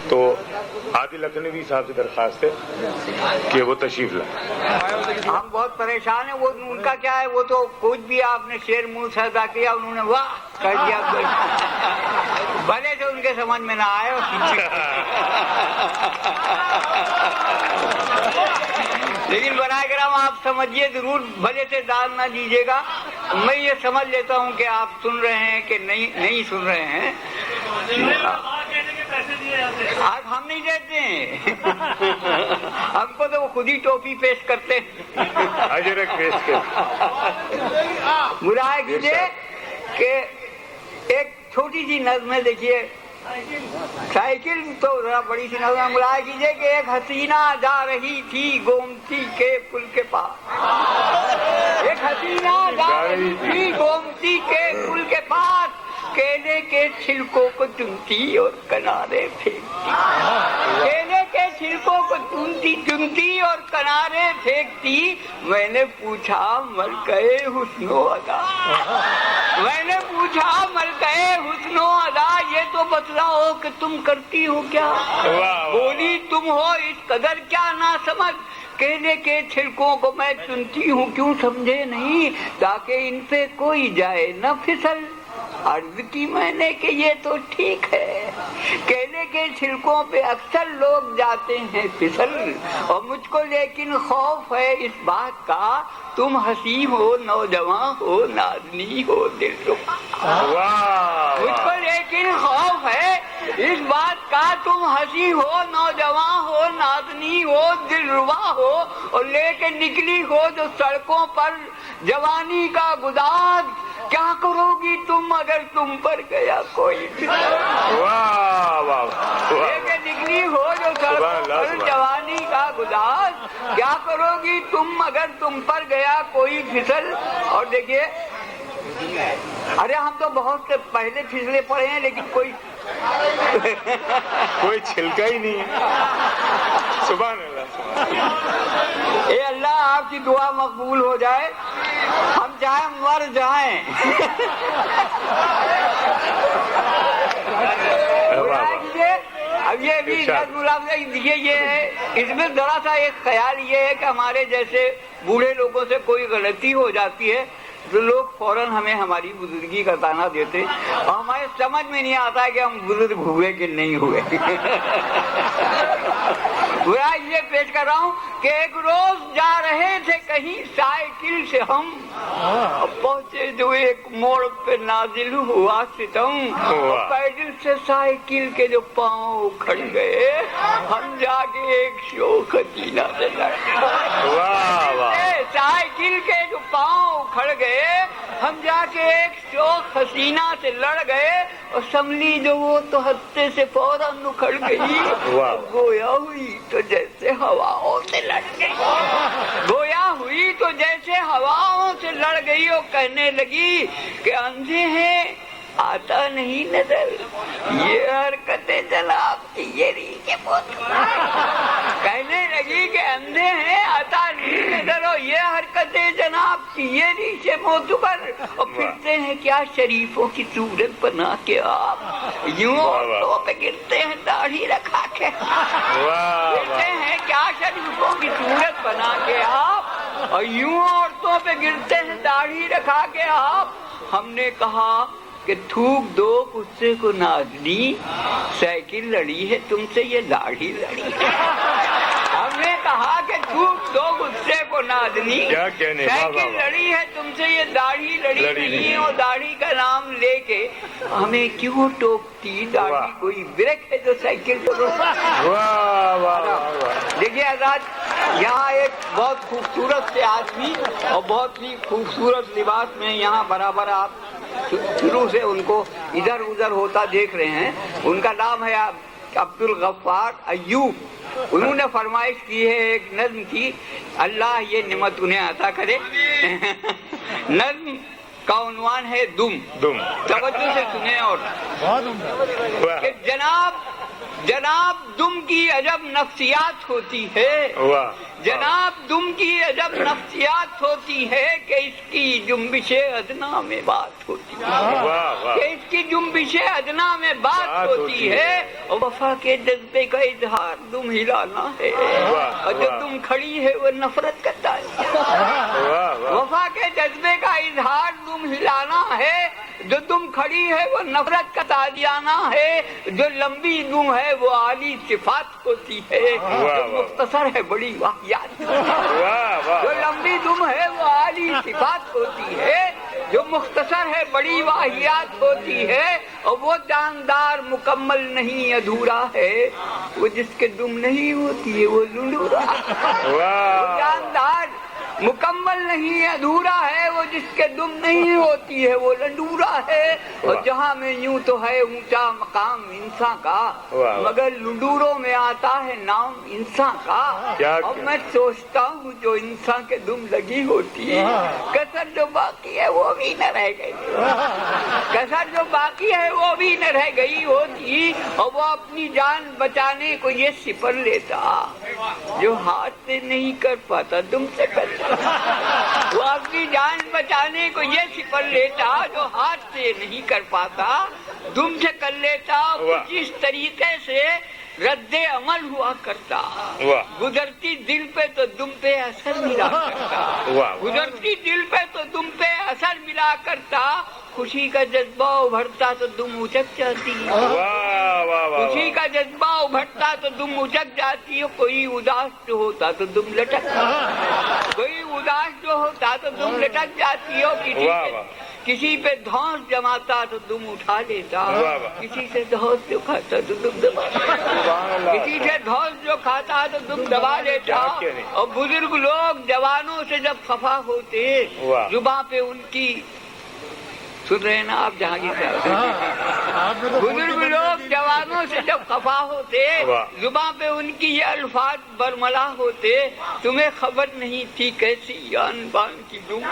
تو عادل لکھنوی صاحب سے درخواست ہے کہ وہ تشریف لائیں. ہم بہت پریشان ہیں. وہ ان کا کیا ہے, وہ تو کچھ بھی آپ نے شعر منہ سے ادا کیا انہوں نے واہ کر دیا, بھلے سے ان کے سمجھ میں نہ آئے. لیکن براہ کرم آپ سمجھیے ضرور, بھلے سے داد نہ دیجیے گا. میں یہ سمجھ لیتا ہوں کہ آپ سن رہے ہیں کہ نہیں سن رہے ہیں. آج ہم نہیں دیتے ہیں, ہم کو تو وہ خود ہی ٹوپی پیش کرتے ہیں. اجرک پیش کر برائے کیجیے کہ ایک چھوٹی سی نظم ہے, دیکھیے سائیکل تو ذرا بڑی سی نظم ہے. برائے کیجیے کہ ایک حسینہ جا رہی تھی گومتی کے پل کے پاس. ایک حسینہ جا رہی تھی گومتی کے پل کے پاس, کیلے کے چھلکوں کو چنتی اور کنارے پھینکتی. کیلے کے چھلکوں کو چنتی اور کنارے پھینکتی. میں نے پوچھا ملکہ حسن و ادا, میں نے پوچھا ملکہ حسن و ادا, یہ تو بتلاؤ کہ تم کرتی ہو کیا. بولی تم ہو اس قدر کیا نہ سمجھ, کیلے کے چھلکوں کو میں چنتی ہوں کیوں سمجھے نہیں, تاکہ ان پہ کوئی جائے نہ پھسل. عرض کی میں نے کہ یہ تو ٹھیک ہے, کیلے کے چھلکوں پہ اکثر لوگ جاتے ہیں پھسل, اور مجھ کو لیکن خوف ہے اس بات کا تم حسین ہو نوجوان ہو نازنی ہو دلربا. مجھ کو لیکن خوف ہے اس بات کا تم حسین ہو نوجوان ہو نازنی ہو دلربا ہو, اور لے کے نکلی ہو جو سڑکوں پر جوانی کا گداز. کیا کرو گی تم اگر تم پر گیا کوئی لے کے نکلی ہو جو سڑکوں پر جوانی کا گداز. کیا کرو گی تم اگر تم پر گیا کوئی پھسل. اور دیکھیے, ارے ہم تو بہت سے پہلے پھسلے پڑے ہیں لیکن کوئی چھلکا ہی نہیں. سبحان اللہ. اے اللہ آپ کی دعا مقبول ہو جائے, ہم چاہے مر جائیں. اب یہ بھی یہ ہے, اس میں ذرا سا ایک خیال یہ ہے کہ ہمارے جیسے بوڑھے لوگوں سے کوئی غلطی ہو جاتی ہے تو لوگ فوراً ہمیں ہماری بزرگی کا تانا دیتے, اور ہمارے سمجھ میں نہیں آتا کہ ہم بزرگ ہوئے کہ نہیں ہوئے. یہ پیش کر رہا ہوں کہ ایک روز جا رہے تھے کہیں سائیکل سے ہم, پہنچے جو ایک موڑ پہ نازل ہوا ستم. پیدل سے سائیکل کے جو پاؤں کھڑ گئے, ہم جا کے ایک شوخ حسینہ سے لڑ گئے. سائیکل کے جو پاؤں کھڑ گئے, ہم جا کے ایک شوخ حسینہ سے لڑ گئے, اور سملی جو وہ تو ہتھے سے فوراً اکھڑ گئی. گویا ہوئی تو جیسے ہواؤں سے لڑ گئی, گویا ہوئی تو جیسے ہواؤں سے لڑ گئی, اور کہنے لگی کہ اندھے ہیں آتا نہیں نظر, یہ حرکتیں جناب کی یہ رہی کے بہت. کہنے لگی کہ اندھے ہیں آتا نہیں نظر, اور یہ حرکتیں جناب کی یہ رہی سے معتبر, اور پھرتے ہیں کیا شریفوں کی صورت بنا کے آپ, یوں عورتوں پہ گرتے ہیں داڑھی رکھا کے, پھرتے ہیں کیا شریفوں کی صورت بنا کے آپ, اور یوں عورتوں پہ گرتے ہیں داڑھی رکھا کے آپ. ہم نے کہا کہ تھوک دو غصے کو نازنی, سائیکل لڑی ہے تم سے یہ داڑھی لڑی ہے. ہم نے کہا کہ تھوک دو غصے کو نازنی, سائیکل لڑی ہے تم سے یہ داڑھی لڑی نہیں, اور داڑھی کا نام لے کے ہمیں کیوں ٹوکتی, داڑھی کوئی بریک ہے جو سائیکل کو روکتا. دیکھیے حضرات, یہاں ایک بہت خوبصورت سے آدمی اور بہت ہی خوبصورت لباس میں یہاں برابر آپ شروع سے ان کو ادھر ادھر ہوتا دیکھ رہے ہیں. ان کا نام ہے عبدالغفار ایوب. انہوں نے فرمائش کی ہے ایک نظم کی, اللہ یہ نعمت انہیں عطا کرے. نظم کا عنوان ہے دم. توجہ سے سنیں اور کہ جناب جناب دم کی عجب نفسیات ہوتی ہے، واہ جناب دم کی عجب نفسیات ہوتی ہے کہ اس کی جنبش ادنا میں بات ہوتی ہے، واہ واہ کہ اس کی جنبش ادنا میں بات ہوتی ہے، اور وفا کے جذبے کا اظہار دم ہلانا ہے، اور جو تم کھڑی ہے وہ نفرت کا تعلق، وفا کے جذبے کا اظہار دم ہلانا ہے، جو تم کھڑی ہے وہ نفرت کا تازیانہ ہے، جو لمبی دم ہے وہ عالی صفات ہوتی ہے، جو مختصر ہے بڑی واہیات، جو لمبی دم ہے وہ عالی صفات ہوتی ہے، جو مختصر ہے بڑی واہیات ہوتی ہے، اور وہ جاندار مکمل نہیں ادھورا ہے، وہ جس کے دم نہیں ہوتی ہے وہ لنڈورا، وہ جاندار مکمل نہیں ادھورا ہے، وہ جس کے دم نہیں ہوتی ہے وہ لنڈورا ہے، اور جہاں میں یوں تو ہے اونچا مقام انسان کا، مگر لنڈوروں میں آتا ہے نام انسان کا، اور میں سوچتا ہوں جو انسان کے دم لگی ہوتی ہے کسر جو باقی ہے وہ بھی نہ رہ گئی، کسر جو باقی ہے وہ بھی نہ رہ گئی ہوتی، اور وہ اپنی جان بچانے کو یہ سپر لیتا جو ہاتھ سے نہیں کر پاتا تم سے کرتا، وہ اپنی جان بچانے کو یہ سپر لیتا جو ہاتھ سے نہیں کر پاتا تم سے کر لیتا، کچھ اس طریقے سے رد عمل ہوا کرتا، گزرتی دل پہ تو دم پہ اثر ملا کرتا، گزرتی دل پہ تو دم پہ اثر ملا کرتا، خوشی کا جذبہ ابھرتا تو دم اچک جاتی، خوشی کا جذبہ ابھرتا تو دم اچک جاتی، کوئی اداس جو ہوتا تو دم لٹک، کوئی اداس جو ہوتا تو دم لٹک جاتی، کسی پہ دھوس جماتا تو دم اٹھا لیتا، کسی سے دھوس جو کھاتا تو دم دبا لیتا، کسی سے دھوس جو کھاتا تو دم دبا لیتا، اور بزرگ لوگ جوانوں سے جب خفا ہوتے زباں پہ ان کی سن رہے ہیں نا آپ جہانگیر صاحب، بزرگ لوگ جوانوں سے جب خفا ہوتے زباں پہ ان کی یہ الفاظ برملا ہوتے، تمہیں خبر نہیں تھی کیسی یان بان کی دم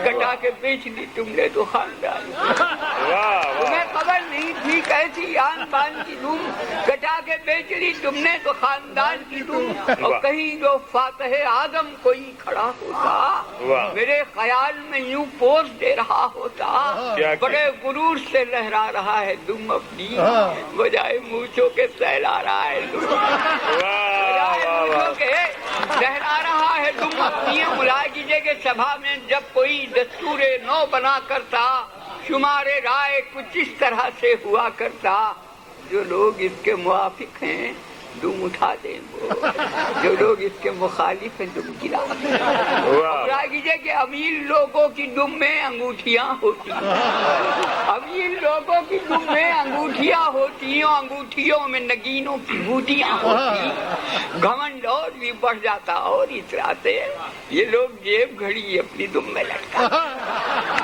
کٹا کے بیچ دی تم نے تو خاندان، تمہیں خبر نہیں تھی کیسی یان بان کی دم کٹا کے بیچ دی تم نے تو خاندان کی دم، اور کہیں جو فاتح اعظم کوئی کھڑا ہوتا میرے خیال میں یوں پوز دے رہا ہوتا، بڑے غرور سے لہرا رہا ہے دم اپنی، بجائے مونچھوں کے سہلا رہا ہے دم، بجائے مونچھوں کے لہرا رہا ہے دم اپنی، بلا کیجیے کہ سبھا میں جب کوئی دستور نو بنا کرتا شمار رائے کچھ اس طرح سے ہوا کرتا، جو لوگ اس کے موافق ہیں دم اٹھا دیں، جو لوگ اس کے مخالف ہیں دم گرا دیں، کیجیے کہ امیر لوگوں کی دم میں انگوٹھیاں ہوتی ہیں، امیر لوگوں کی دم میں انگوٹھیاں ہوتی ہیں، انگوٹھیوں میں نگینوں کی بوٹیاں ہوتی، گھمنڈ اور بھی بڑھ جاتا اور اتراتے، یہ لوگ جیب گھڑی اپنی دم میں لٹکا،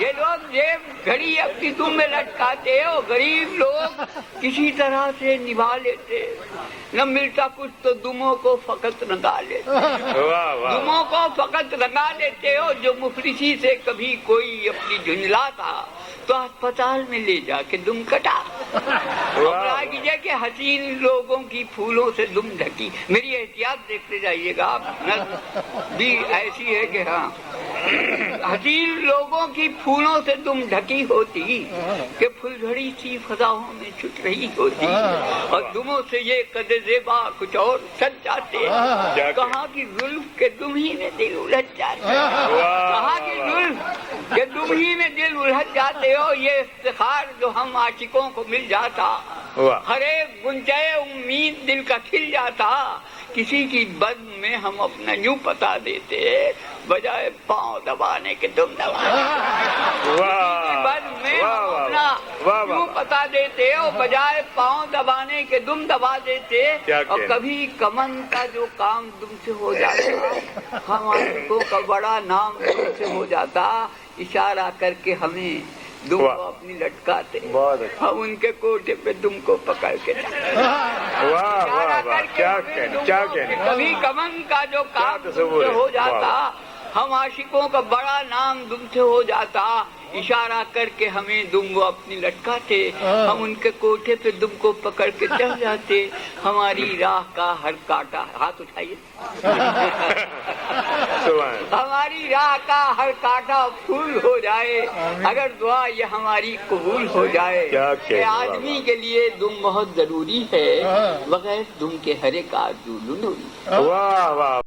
یہ لوگ جیب گھڑی اپنی دم میں لٹکاتے، اور غریب لوگ کسی طرح سے نبھا لیتے، نہ ملتا کچھ تو دموں کو فقط رنگا لیتے، دموں کو فقط رنگا لیتے ہو، جو مفلسی سے کبھی کوئی اپنی جھنجلاتا تو اسپتال میں لے جا کے دم کٹا، کیجیے کہ حسین لوگوں کی پھولوں سے دم ڈھکی، میری احتیاط دیکھتے جائیے گا آپ، بھی ایسی ہے کہ ہاں حسین لوگوں کی پھولوں سے دم ڈھکی ہوتی کہ پھلجھڑی سی فضاؤں میں چھٹ رہی ہوتی، اور دموں سے یہ قد زیبا کچھ اور سج جاتے، کہاں کی زلف کے دم ہی میں دل الجھ جاتے، کہاں کی زلف کے دم ہی میں دل الجھ جاتے ہو، یہ افتخار جو ہم عاشقوں کو مل جاتا، ہر ایک گنجے امید دل کا کھل جاتا، کسی کی بد میں ہم اپنا یوں پتا دیتے بجائے پاؤں دبانے کے دم دبانے، کسی کی بد میں ہم اپنا یوں پتا دیتے اور بجائے پاؤں دبانے کے دم دبا دیتے، اور کبھی کمن کا جو کام دم سے ہو جاتا، ہم عاشقوں کا بڑا نام دم سے ہو جاتا، اشارہ کر کے ہمیں دم کو اپنی لٹکاتے، ہم ان کے کوٹے پہ دم کو پکڑ کے کبھی کمن کا جو کام دم سے ہو جاتا، ہم عاشقوں کا بڑا نام دم سے ہو جاتا، اشارہ کر کے ہمیں دم وہ اپنی لٹکاتے، ہم ان کے کوٹھے پہ دم کو پکڑ کے چڑھ جاتے، ہماری راہ کا ہر کانٹا، ہاتھ اٹھائیے، ہماری راہ کا ہر کانٹا پھول ہو جائے اگر دعا یہ ہماری قبول ہو جائے۔ کہ آدمی کے لیے دم بہت ضروری ہے، بغیر دم کے ہر ایک آرزو نوری۔ واہ واہ